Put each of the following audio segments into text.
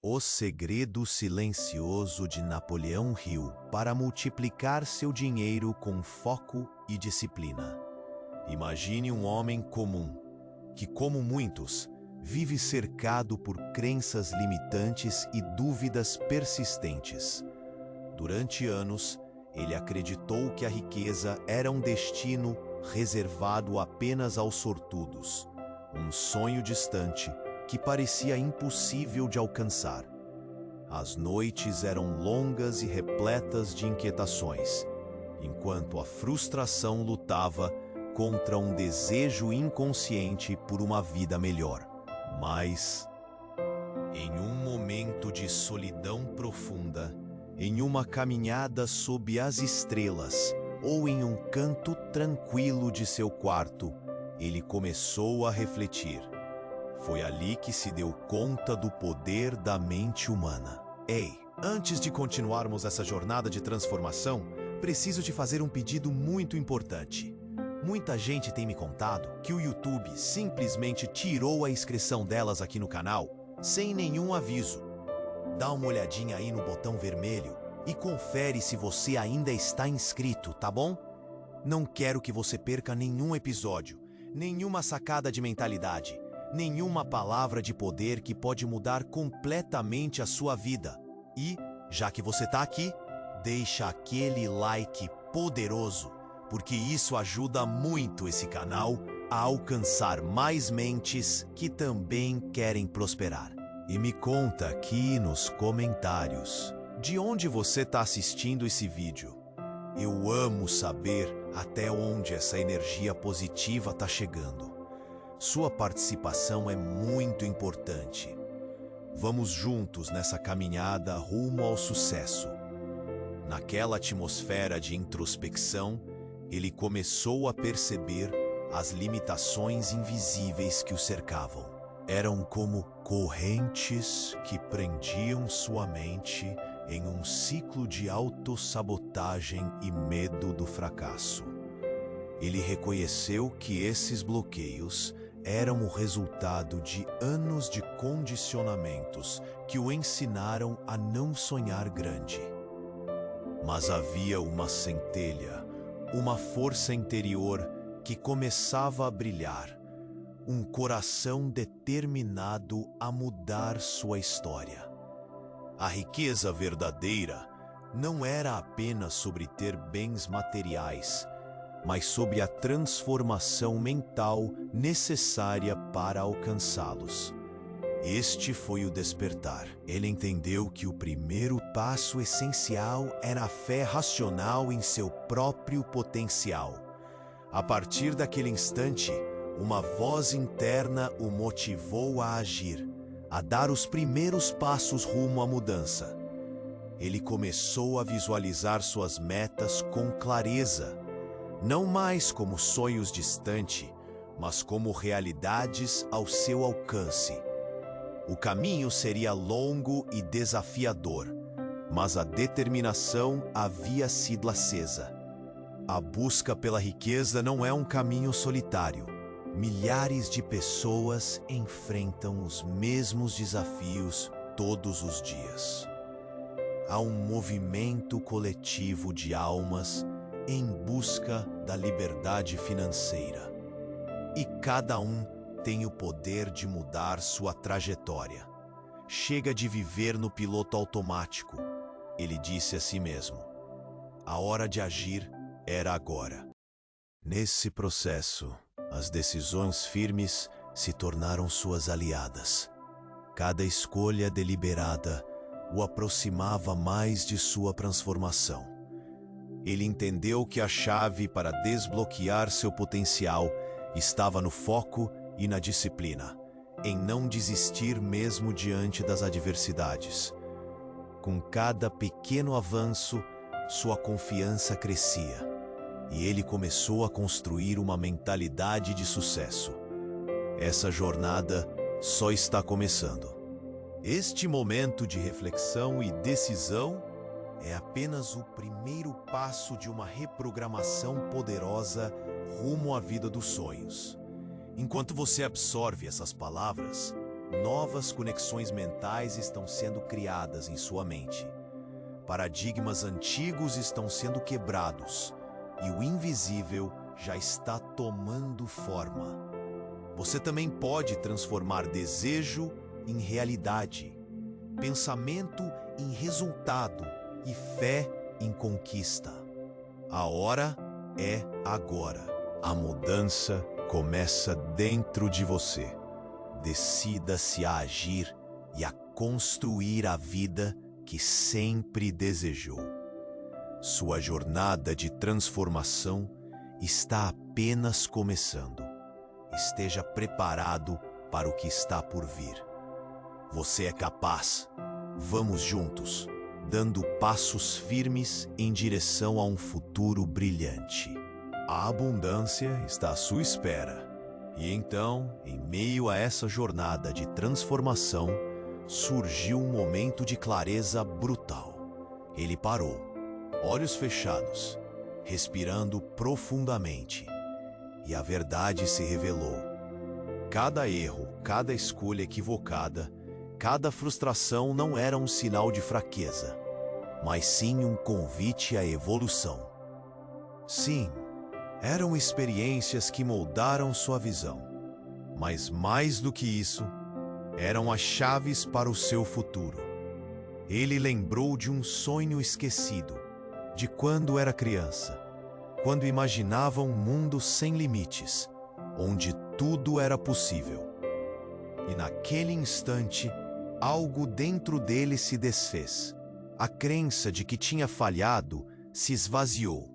O segredo silencioso de Napoleão Hill para multiplicar seu dinheiro com foco e disciplina. Imagine um homem comum, que, como muitos, vive cercado por crenças limitantes e dúvidas persistentes. Durante anos, ele acreditou que a riqueza era um destino reservado apenas aos sortudos, um sonho distante que parecia impossível de alcançar. As noites eram longas e repletas de inquietações, enquanto a frustração lutava contra um desejo inconsciente por uma vida melhor. Mas, em um momento de solidão profunda, em uma caminhada sob as estrelas ou em um canto tranquilo de seu quarto, ele começou a refletir. Foi ali que se deu conta do poder da mente humana. Ei, antes de continuarmos essa jornada de transformação, preciso te fazer um pedido muito importante. Muita gente tem me contado que o YouTube simplesmente tirou a inscrição delas aqui no canal, sem nenhum aviso. Dá uma olhadinha aí no botão vermelho e confere se você ainda está inscrito, tá bom? Não quero que você perca nenhum episódio, nenhuma sacada de mentalidade, nenhuma palavra de poder que pode mudar completamente a sua vida. E, já que você está aqui, deixa aquele like poderoso, porque isso ajuda muito esse canal a alcançar mais mentes que também querem prosperar. E me conta aqui nos comentários de onde você está assistindo esse vídeo. Eu amo saber até onde essa energia positiva está chegando. Sua participação é muito importante. Vamos juntos nessa caminhada rumo ao sucesso. Naquela atmosfera de introspecção, ele começou a perceber as limitações invisíveis que o cercavam. Eram como correntes que prendiam sua mente em um ciclo de autossabotagem e medo do fracasso. Ele reconheceu que esses bloqueios eram o resultado de anos de condicionamentos que o ensinaram a não sonhar grande. Mas havia uma centelha, uma força interior que começava a brilhar, um coração determinado a mudar sua história. A riqueza verdadeira não era apenas sobre ter bens materiais, mas sobre a transformação mental necessária para alcançá-los. Este foi o despertar. Ele entendeu que o primeiro passo essencial era a fé racional em seu próprio potencial. A partir daquele instante, uma voz interna o motivou a agir, a dar os primeiros passos rumo à mudança. Ele começou a visualizar suas metas com clareza, não mais como sonhos distantes, mas como realidades ao seu alcance. O caminho seria longo e desafiador, mas a determinação havia sido acesa. A busca pela riqueza não é um caminho solitário. Milhares de pessoas enfrentam os mesmos desafios todos os dias. Há um movimento coletivo de almas em busca da liberdade financeira. E cada um tem o poder de mudar sua trajetória. Chega de viver no piloto automático, ele disse a si mesmo. A hora de agir era agora. Nesse processo, as decisões firmes se tornaram suas aliadas. Cada escolha deliberada o aproximava mais de sua transformação. Ele entendeu que a chave para desbloquear seu potencial estava no foco e na disciplina, em não desistir mesmo diante das adversidades. Com cada pequeno avanço, sua confiança crescia, e ele começou a construir uma mentalidade de sucesso. Essa jornada só está começando. Este momento de reflexão e decisão é apenas o primeiro passo de uma reprogramação poderosa rumo à vida dos sonhos. Enquanto você absorve essas palavras, novas conexões mentais estão sendo criadas em sua mente. Paradigmas antigos estão sendo quebrados e o invisível já está tomando forma. Você também pode transformar desejo em realidade, pensamento em resultado e fé em conquista. A hora é agora. A mudança começa dentro de você. Decida-se a agir e a construir a vida que sempre desejou. Sua jornada de transformação está apenas começando. Esteja preparado para o que está por vir. Você é capaz. Vamos juntos, dando passos firmes em direção a um futuro brilhante. A abundância está à sua espera. E então, em meio a essa jornada de transformação, surgiu um momento de clareza brutal. Ele parou, olhos fechados, respirando profundamente. E a verdade se revelou. Cada erro, cada escolha equivocada, cada frustração não era um sinal de fraqueza, mas sim um convite à evolução. Sim, eram experiências que moldaram sua visão, mas mais do que isso, eram as chaves para o seu futuro. Ele lembrou de um sonho esquecido, de quando era criança, quando imaginava um mundo sem limites, onde tudo era possível. E naquele instante, algo dentro dele se desfez. A crença de que tinha falhado se esvaziou,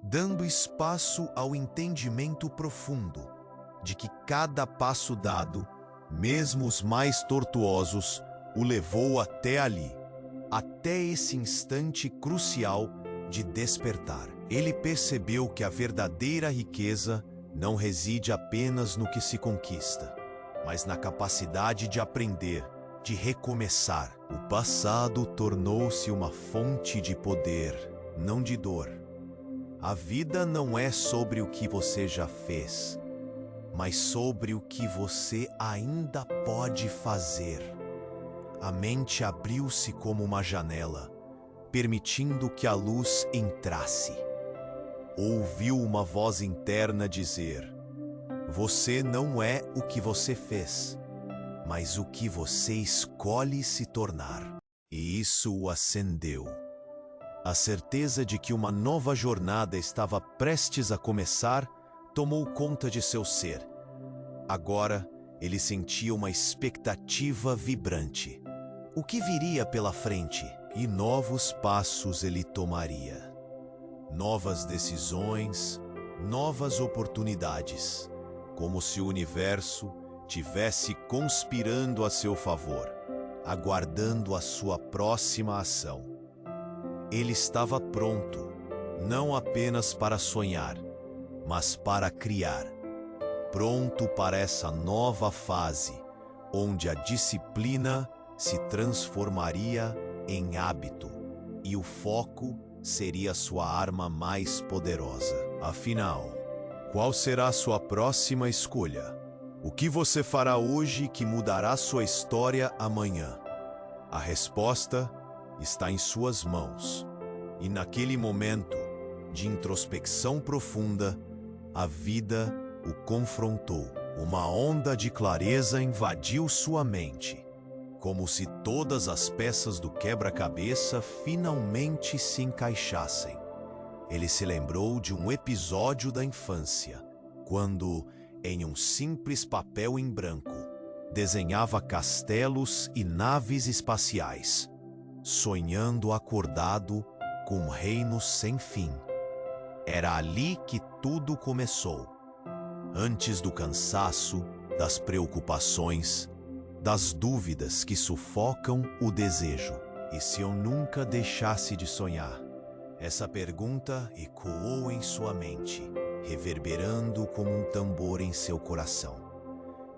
dando espaço ao entendimento profundo de que cada passo dado, mesmo os mais tortuosos, o levou até ali, até esse instante crucial de despertar. Ele percebeu que a verdadeira riqueza não reside apenas no que se conquista, mas na capacidade de aprender, de recomeçar. O passado tornou-se uma fonte de poder, não de dor. A vida não é sobre o que você já fez, mas sobre o que você ainda pode fazer. A mente abriu-se como uma janela, permitindo que a luz entrasse. Ouviu uma voz interna dizer: você não é o que você fez, mas o que você escolhe se tornar. E isso o acendeu. A certeza de que uma nova jornada estava prestes a começar tomou conta de seu ser. Agora, ele sentia uma expectativa vibrante. O que viria pela frente? E novos passos ele tomaria. Novas decisões, novas oportunidades. Como se o universo tivesse conspirando a seu favor, aguardando a sua próxima ação. Ele estava pronto, não apenas para sonhar, mas para criar. Pronto para essa nova fase, onde a disciplina se transformaria em hábito e o foco seria sua arma mais poderosa. Afinal, qual será a sua próxima escolha? O que você fará hoje que mudará sua história amanhã? A resposta está em suas mãos. E naquele momento de introspecção profunda, a vida o confrontou. Uma onda de clareza invadiu sua mente, como se todas as peças do quebra-cabeça finalmente se encaixassem. Ele se lembrou de um episódio da infância, quando, em um simples papel em branco, desenhava castelos e naves espaciais, sonhando acordado com um reino sem fim. Era ali que tudo começou. Antes do cansaço, das preocupações, das dúvidas que sufocam o desejo. E se eu nunca deixasse de sonhar? Essa pergunta ecoou em sua mente, reverberando como um tambor em seu coração.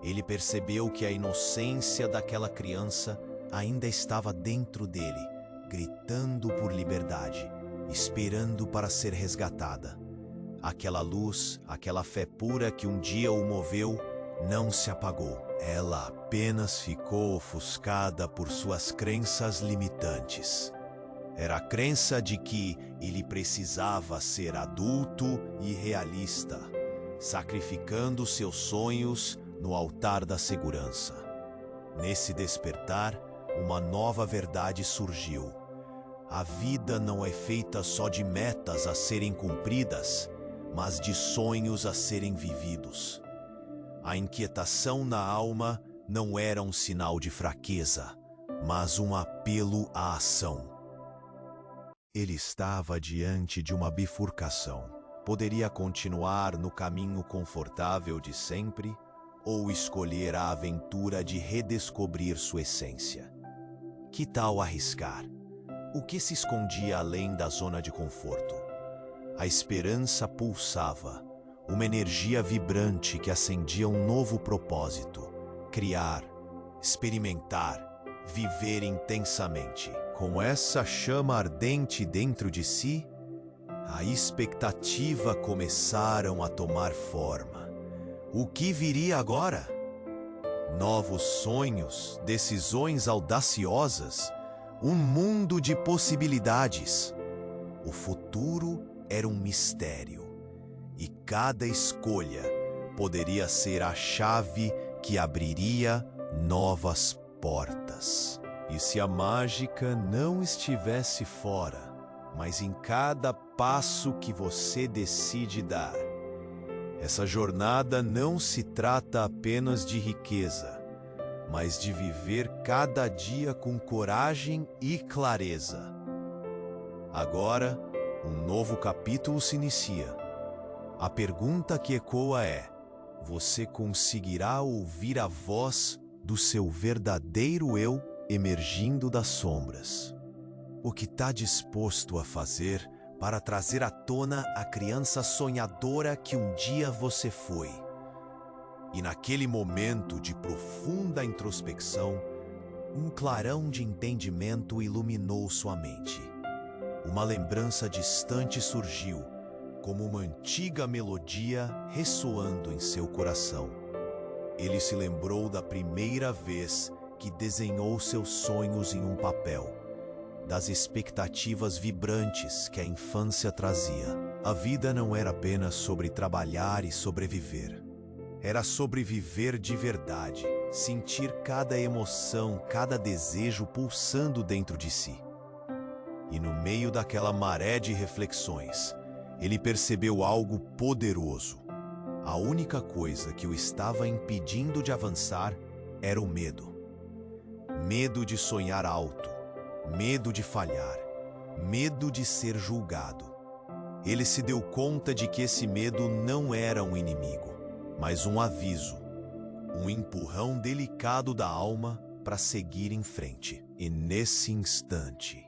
Ele percebeu que a inocência daquela criança ainda estava dentro dele, gritando por liberdade, esperando para ser resgatada. Aquela luz, aquela fé pura que um dia o moveu, não se apagou. Ela apenas ficou ofuscada por suas crenças limitantes. Era a crença de que ele precisava ser adulto e realista, sacrificando seus sonhos no altar da segurança. Nesse despertar, uma nova verdade surgiu. A vida não é feita só de metas a serem cumpridas, mas de sonhos a serem vividos. A inquietação na alma não era um sinal de fraqueza, mas um apelo à ação. Ele estava diante de uma bifurcação. Poderia continuar no caminho confortável de sempre ou escolher a aventura de redescobrir sua essência. Que tal arriscar? O que se escondia além da zona de conforto? A esperança pulsava, uma energia vibrante que acendia um novo propósito: criar, experimentar, viver intensamente. Com essa chama ardente dentro de si, a expectativa começaram a tomar forma. O que viria agora? Novos sonhos, decisões audaciosas, um mundo de possibilidades. O futuro era um mistério, e cada escolha poderia ser a chave que abriria novas portas. E se a mágica não estivesse fora, mas em cada passo que você decide dar? Essa jornada não se trata apenas de riqueza, mas de viver cada dia com coragem e clareza. Agora, um novo capítulo se inicia. A pergunta que ecoa é: você conseguirá ouvir a voz do seu verdadeiro eu emergindo das sombras? O que está disposto a fazer para trazer à tona a criança sonhadora que um dia você foi? E naquele momento de profunda introspecção, um clarão de entendimento iluminou sua mente. Uma lembrança distante surgiu, como uma antiga melodia ressoando em seu coração. Ele se lembrou da primeira vez que desenhou seus sonhos em um papel, das expectativas vibrantes que a infância trazia. A vida não era apenas sobre trabalhar e sobreviver. Era sobre viver de verdade, sentir cada emoção, cada desejo pulsando dentro de si. E no meio daquela maré de reflexões, ele percebeu algo poderoso. A única coisa que o estava impedindo de avançar era o medo. Medo de sonhar alto, medo de falhar, medo de ser julgado. Ele se deu conta de que esse medo não era um inimigo, mas um aviso, um empurrão delicado da alma para seguir em frente. E nesse instante,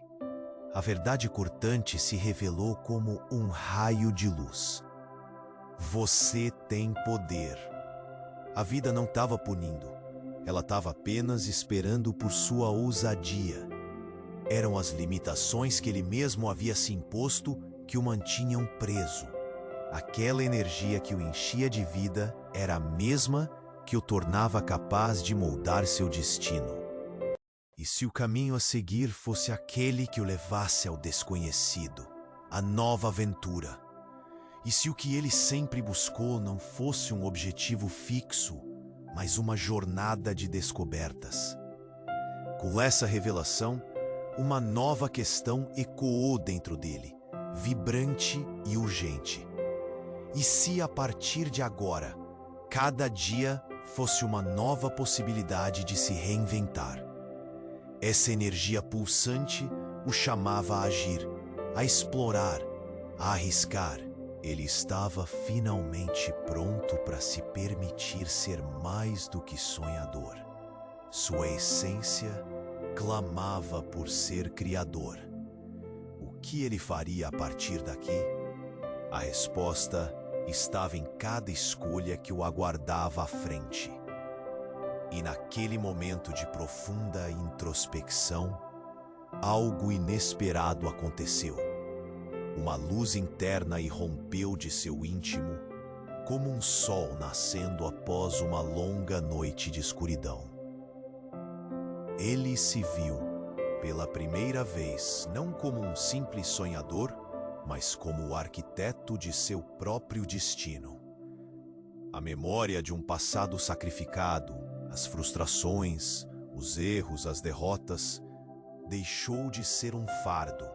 a verdade cortante se revelou como um raio de luz. Você tem poder. A vida não estava punindo, ela estava apenas esperando por sua ousadia. Eram as limitações que ele mesmo havia se imposto que o mantinham preso. Aquela energia que o enchia de vida era a mesma que o tornava capaz de moldar seu destino. E se o caminho a seguir fosse aquele que o levasse ao desconhecido, a nova aventura? E se o que ele sempre buscou não fosse um objetivo fixo, mas uma jornada de descobertas? Com essa revelação, uma nova questão ecoou dentro dele, vibrante e urgente. E se a partir de agora, cada dia fosse uma nova possibilidade de se reinventar? Essa energia pulsante o chamava a agir, a explorar, a arriscar. Ele estava finalmente pronto para se permitir ser mais do que sonhador. Sua essência clamava por ser criador. O que ele faria a partir daqui? A resposta estava em cada escolha que o aguardava à frente. E naquele momento de profunda introspecção, algo inesperado aconteceu. Uma luz interna irrompeu de seu íntimo, como um sol nascendo após uma longa noite de escuridão. Ele se viu, pela primeira vez, não como um simples sonhador, mas como o arquiteto de seu próprio destino. A memória de um passado sacrificado, as frustrações, os erros, as derrotas, deixou de ser um fardo,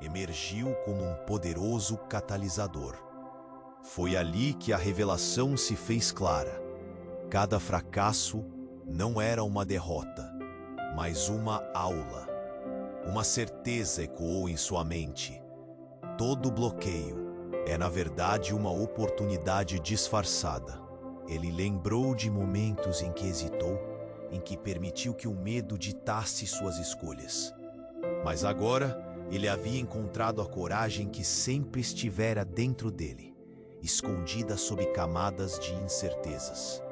emergiu como um poderoso catalisador. Foi ali que a revelação se fez clara. Cada fracasso não era uma derrota, mas uma aula. Uma certeza ecoou em sua mente. Todo bloqueio é, na verdade, uma oportunidade disfarçada. Ele lembrou de momentos em que hesitou, em que permitiu que o medo ditasse suas escolhas. Mas agora, ele havia encontrado a coragem que sempre estivera dentro dele, escondida sob camadas de incertezas.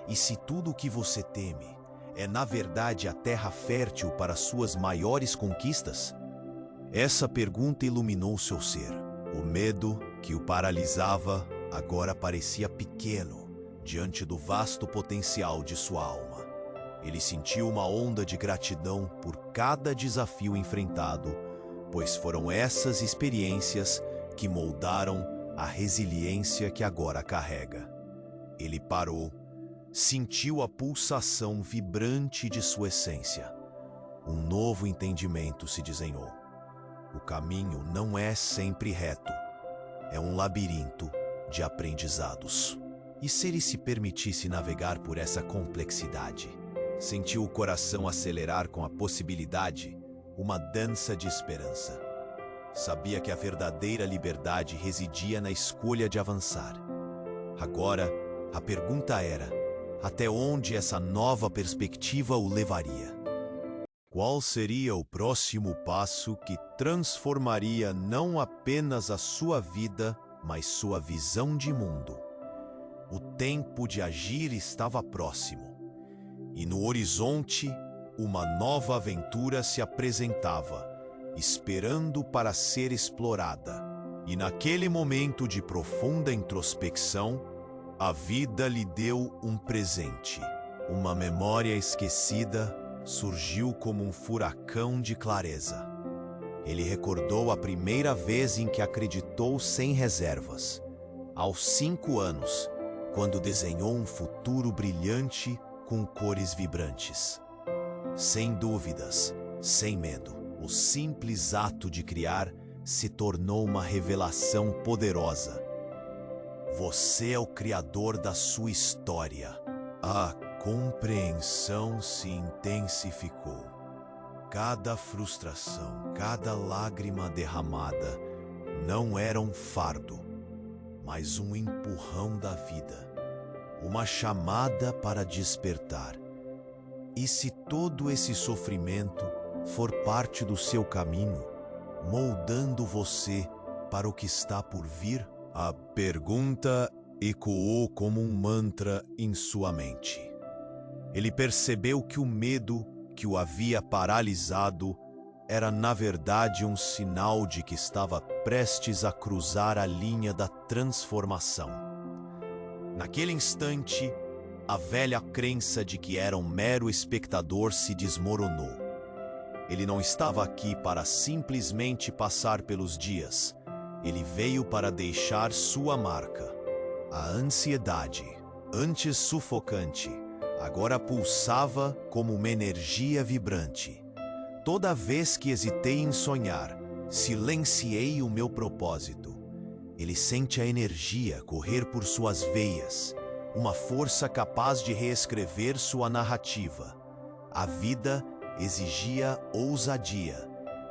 E se tudo o que você teme é, na verdade, a terra fértil para suas maiores conquistas? Essa pergunta iluminou seu ser. O medo que o paralisava agora parecia pequeno diante do vasto potencial de sua alma. Ele sentiu uma onda de gratidão por cada desafio enfrentado, pois foram essas experiências que moldaram a resiliência que agora carrega. Ele parou, sentiu a pulsação vibrante de sua essência. Um novo entendimento se desenhou. O caminho não é sempre reto. É um labirinto de aprendizados. E se ele se permitisse navegar por essa complexidade? Sentiu o coração acelerar com a possibilidade, uma dança de esperança. Sabia que a verdadeira liberdade residia na escolha de avançar. Agora, a pergunta era: até onde essa nova perspectiva o levaria? Qual seria o próximo passo que transformaria não apenas a sua vida, mas sua visão de mundo? O tempo de agir estava próximo. E no horizonte, uma nova aventura se apresentava, esperando para ser explorada. E naquele momento de profunda introspecção, a vida lhe deu um presente. Uma memória esquecida surgiu como um furacão de clareza. Ele recordou a primeira vez em que acreditou sem reservas. Aos 5 anos, quando desenhou um futuro brilhante com cores vibrantes. Sem dúvidas, sem medo, o simples ato de criar se tornou uma revelação poderosa. Você é o criador da sua história. A compreensão se intensificou. Cada frustração, cada lágrima derramada não era um fardo, mas um empurrão da vida, uma chamada para despertar. E se todo esse sofrimento for parte do seu caminho, moldando você para o que está por vir? A pergunta ecoou como um mantra em sua mente. Ele percebeu que o medo que o havia paralisado era, na verdade, um sinal de que estava prestes a cruzar a linha da transformação. Naquele instante, a velha crença de que era um mero espectador se desmoronou. Ele não estava aqui para simplesmente passar pelos dias. Ele veio para deixar sua marca. A ansiedade, antes sufocante, agora pulsava como uma energia vibrante. Toda vez que hesitei em sonhar, silenciei o meu propósito. Ele sente a energia correr por suas veias, uma força capaz de reescrever sua narrativa. A vida exigia ousadia,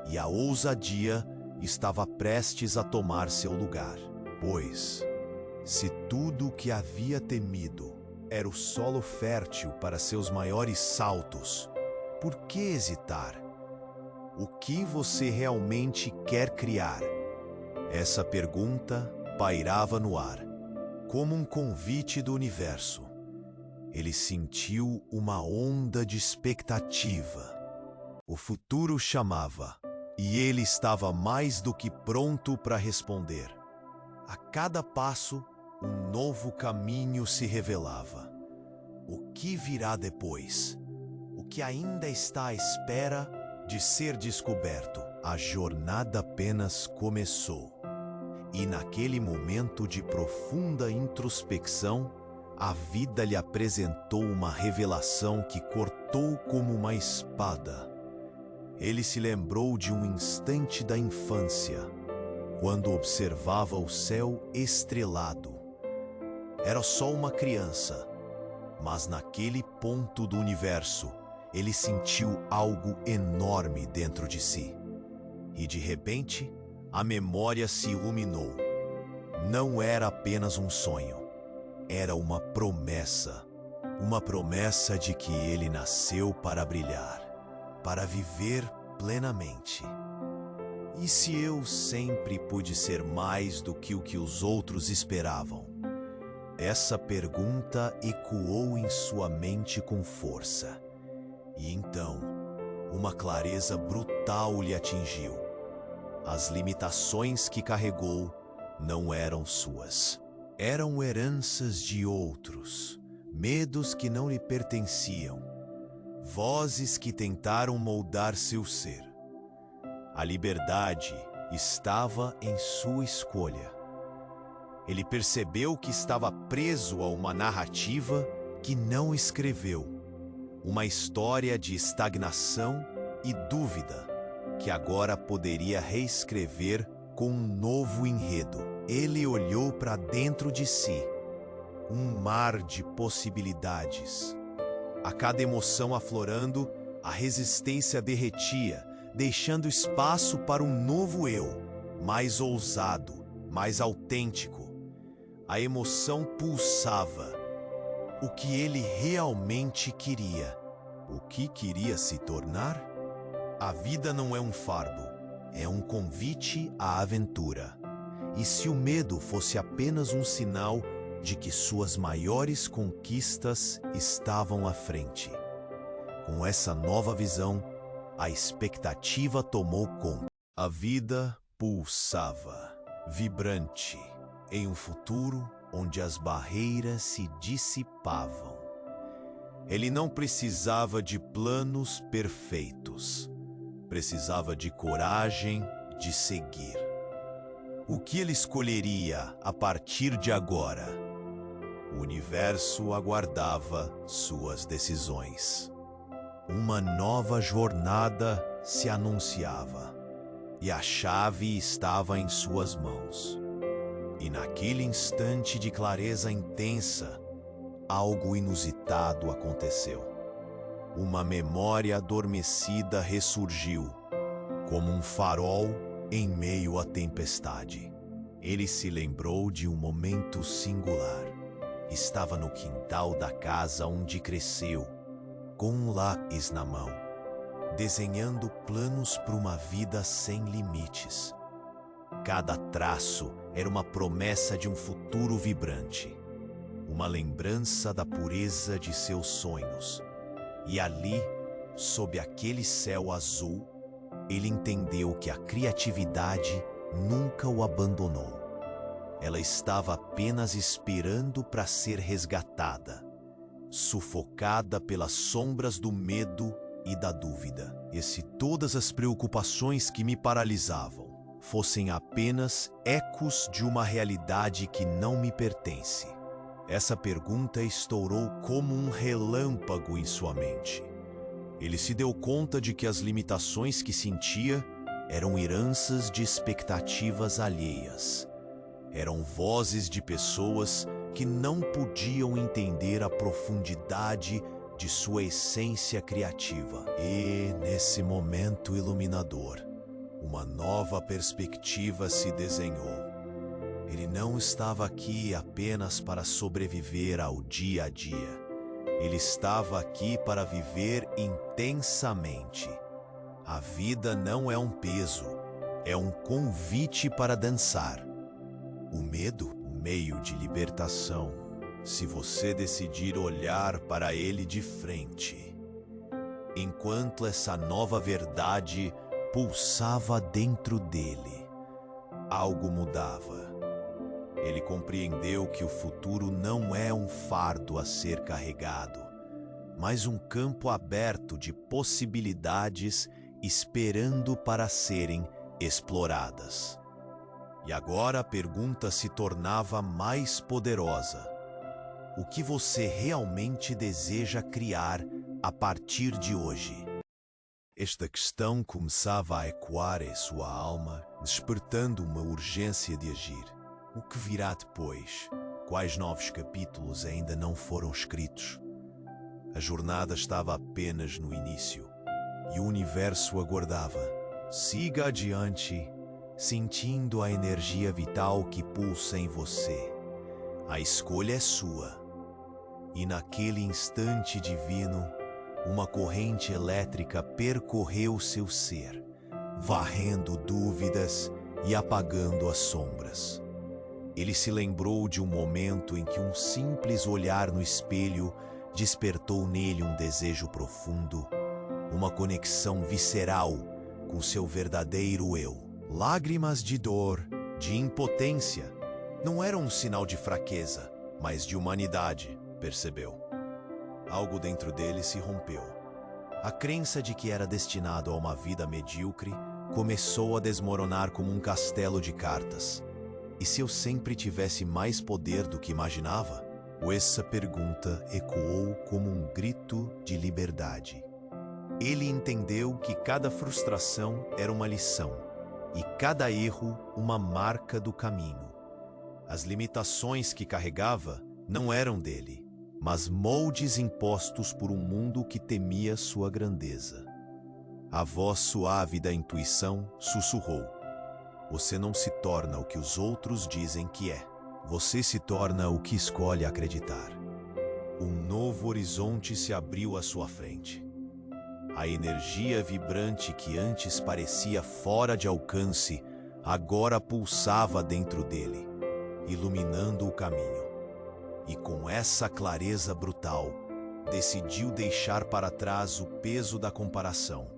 e a ousadia estava prestes a tomar seu lugar. Pois, se tudo o que havia temido era o solo fértil para seus maiores saltos, por que hesitar? O que você realmente quer criar? Essa pergunta pairava no ar, como um convite do universo. Ele sentiu uma onda de expectativa. O futuro chamava, e ele estava mais do que pronto para responder. A cada passo, Um novo caminho se revelava. O que virá depois? O que ainda está à espera de ser descoberto? A jornada apenas começou. E naquele momento de profunda introspecção, a vida lhe apresentou uma revelação que cortou como uma espada. Ele se lembrou de um instante da infância, quando observava o céu estrelado. Era só uma criança, mas naquele ponto do universo, ele sentiu algo enorme dentro de si. E de repente, a memória se iluminou. Não era apenas um sonho, era uma promessa de que ele nasceu para brilhar, para viver plenamente. E se eu sempre pude ser mais do que o que os outros esperavam? Essa pergunta ecoou em sua mente com força. E então, uma clareza brutal lhe atingiu. As limitações que carregou não eram suas. Eram heranças de outros, medos que não lhe pertenciam, vozes que tentaram moldar seu ser. A liberdade estava em sua escolha. Ele percebeu que estava preso a uma narrativa que não escreveu, uma história de estagnação e dúvida que agora poderia reescrever com um novo enredo. Ele olhou para dentro de si, um mar de possibilidades. A cada emoção aflorando, a resistência derretia, deixando espaço para um novo eu, mais ousado, mais autêntico. A emoção pulsava. O que ele realmente queria? O que queria se tornar? A vida não é um fardo, é um convite à aventura. E se o medo fosse apenas um sinal de que suas maiores conquistas estavam à frente? Com essa nova visão, a expectativa tomou conta. A vida pulsava, vibrante, em um futuro onde as barreiras se dissipavam. Ele não precisava de planos perfeitos. Precisava de coragem de seguir. O que ele escolheria a partir de agora? O universo aguardava suas decisões. Uma nova jornada se anunciava, e a chave estava em suas mãos. E naquele instante de clareza intensa, algo inusitado aconteceu. Uma memória adormecida ressurgiu, como um farol em meio à tempestade. Ele se lembrou de um momento singular. Estava no quintal da casa onde cresceu, com um lápis na mão, desenhando planos para uma vida sem limites. Cada traço era uma promessa de um futuro vibrante, uma lembrança da pureza de seus sonhos. E ali, sob aquele céu azul, ele entendeu que a criatividade nunca o abandonou. Ela estava apenas esperando para ser resgatada, sufocada pelas sombras do medo e da dúvida. E se todas as preocupações que me paralisavam fossem apenas ecos de uma realidade que não me pertence? Essa pergunta estourou como um relâmpago em sua mente. Ele se deu conta de que as limitações que sentia eram heranças de expectativas alheias. Eram vozes de pessoas que não podiam entender a profundidade de sua essência criativa. E, nesse momento iluminador, uma nova perspectiva se desenhou. Ele não estava aqui apenas para sobreviver ao dia a dia. Ele estava aqui para viver intensamente. A vida não é um peso, é um convite para dançar. O medo, meio de libertação, se você decidir olhar para ele de frente. Enquanto essa nova verdade pulsava dentro dele, algo mudava. Ele compreendeu que o futuro não é um fardo a ser carregado, mas um campo aberto de possibilidades esperando para serem exploradas. E agora a pergunta se tornava mais poderosa. O que você realmente deseja criar a partir de hoje? Esta questão começava a ecoar em sua alma, despertando uma urgência de agir. O que virá depois? Quais novos capítulos ainda não foram escritos? A jornada estava apenas no início e o universo aguardava. Siga adiante, sentindo a energia vital que pulsa em você. A escolha é sua. E naquele instante divino, uma corrente elétrica percorreu seu ser, varrendo dúvidas e apagando as sombras. Ele se lembrou de um momento em que um simples olhar no espelho despertou nele um desejo profundo, uma conexão visceral com seu verdadeiro eu. Lágrimas de dor, de impotência, não eram um sinal de fraqueza, mas de humanidade, percebeu. Algo dentro dele se rompeu. A crença de que era destinado a uma vida medíocre começou a desmoronar como um castelo de cartas. E se eu sempre tivesse mais poder do que imaginava? Essa pergunta ecoou como um grito de liberdade. Ele entendeu que cada frustração era uma lição e cada erro uma marca do caminho. As limitações que carregava não eram dele, mas moldes impostos por um mundo que temia sua grandeza. A voz suave da intuição sussurrou: você não se torna o que os outros dizem que é. Você se torna o que escolhe acreditar. Um novo horizonte se abriu à sua frente. A energia vibrante que antes parecia fora de alcance, agora pulsava dentro dele, iluminando o caminho. E com essa clareza brutal, decidiu deixar para trás o peso da comparação,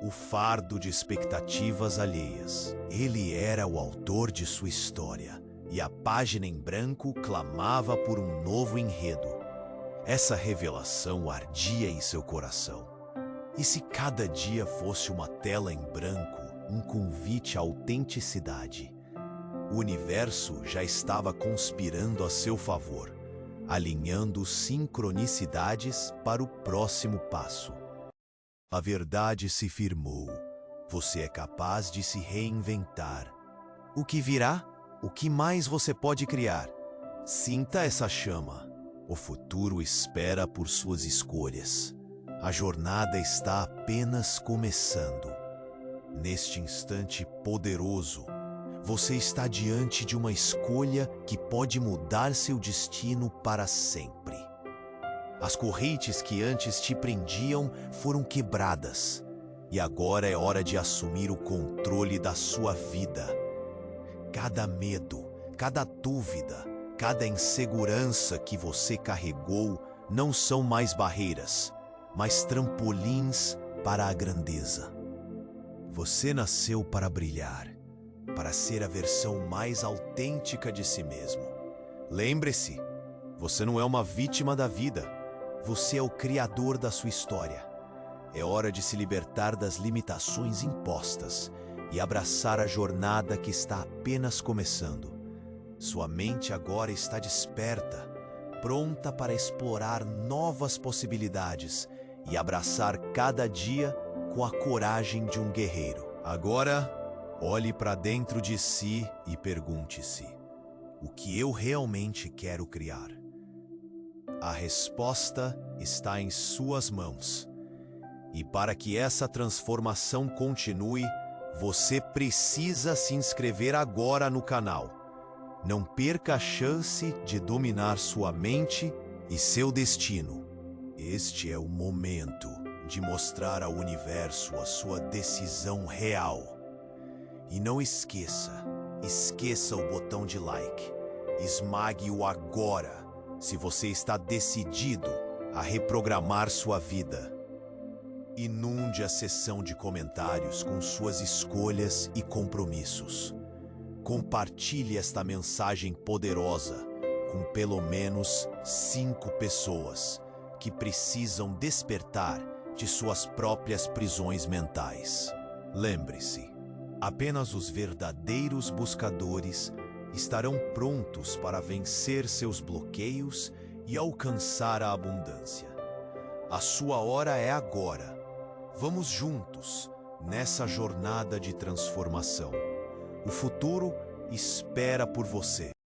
o fardo de expectativas alheias. Ele era o autor de sua história, e a página em branco clamava por um novo enredo. Essa revelação ardia em seu coração. E se cada dia fosse uma tela em branco, um convite à autenticidade? O universo já estava conspirando a seu favor, alinhando sincronicidades para o próximo passo. A verdade se firmou. Você é capaz de se reinventar. O que virá? O que mais você pode criar? Sinta essa chama. O futuro espera por suas escolhas. A jornada está apenas começando. Neste instante poderoso, você está diante de uma escolha que pode mudar seu destino para sempre. As correntes que antes te prendiam foram quebradas, e agora é hora de assumir o controle da sua vida. Cada medo, cada dúvida, cada insegurança que você carregou não são mais barreiras, mas trampolins para a grandeza. Você nasceu para brilhar, para ser a versão mais autêntica de si mesmo. Lembre-se, você não é uma vítima da vida. Você é o criador da sua história. É hora de se libertar das limitações impostas e abraçar a jornada que está apenas começando. Sua mente agora está desperta, pronta para explorar novas possibilidades e abraçar cada dia com a coragem de um guerreiro. Agora, olhe para dentro de si e pergunte-se: o que eu realmente quero criar? A resposta está em suas mãos. E para que essa transformação continue, você precisa se inscrever agora no canal. Não perca a chance de dominar sua mente e seu destino. Este é o momento de mostrar ao universo a sua decisão real. E não esqueça o botão de like. Esmague-o agora, se você está decidido a reprogramar sua vida. Inunde a seção de comentários com suas escolhas e compromissos. Compartilhe esta mensagem poderosa com pelo menos 5 pessoas que precisam despertar de suas próprias prisões mentais. Lembre-se, apenas os verdadeiros buscadores estarão prontos para vencer seus bloqueios e alcançar a abundância. A sua hora é agora. Vamos juntos nessa jornada de transformação. O futuro espera por você.